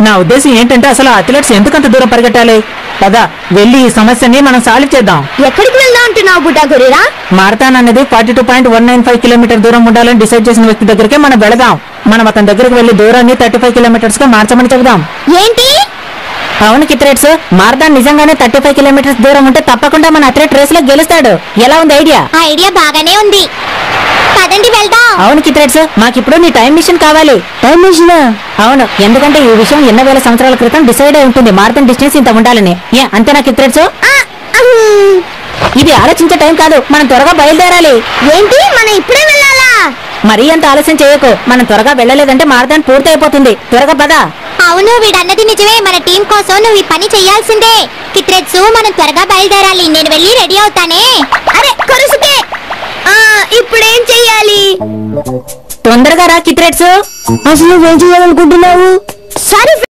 నా ఉద్దేశం ఏంటంటే అసలు అథ్లెట్స్ ఎందుకంత దూరం పరిగెట్టాలి? పద వెళ్ళి ఈ సమస్యని మనం సాల్వ్ చేద్దాం. ఎక్కడికి వెళ్దాం అంటున్నావు బుడ్డా గొరిరా? మారథాన్ అనేది 42.195 కిలోమీటర్ దూరం ఉండాలని డిసైడ్ చేసిన వ్యక్తి దగ్గరికి మనం వెళదాం. మనం అతని దగ్గరికి వెళ్లి దూరాన్ని 35 కిలోమీటర్స్ గా మార్చమని చెబుదాం. ఏంటి? అవును కిత్రేట్స్, మారథాన్ నిజంగానే 35 కిలోమీటర్స్ దూరం ఉంటే తప్పకుండా మన అథ్లెట్ రేస్ లో గెలుస్తాడు. ఎలా ఉంది ఐడియా? ఆ ఐడియా బాగానే ఉంది, పదండి వెళ్దాం. అవును కిత్రేట్స్, మాకిప్పుడు నీ టైం మిషన్ కావాలి. Time machine? అవును, ఎందుకంటే ఈ విషయం ఎన్నో వేల సంవత్సరాల క్రితం డిసైడ్ అయి ఉంటుంది. మారథాన్ డిస్టెన్స్ ఇంత ఉండాలని. అంతేనా కిత్రేట్స్? ఇది ఆలోచించే టైం కాదు, మనం త్వరగా బయలుదేరాలి. ఏంటి, మనం ఇప్పుడే వెళ్ళాలా? మరీ అంత ఆలస్యం చేయకు. మనం త్వరగా వెళ్ళలేదంటే మారథాన్ పూర్తి అయిపోతుంది. త్వరగా పద. అవును, వీడన్నది నిజమే. మన టీం కోసం నువ్వు ఈ పని చెయ్యాల్సిందే. కిత్రెట్సు, మనం త్వరగా బయలుదేరాలి. నేను వెళ్ళి రెడీ అవుతానే. అరే కొరుసుకే, ఇప్పుడేం చెయ్యాలి? తొందరగా రా కిత్రెట్సు. అసలు నువ్వేం చేయాలనుకుంటున్నావు? సరే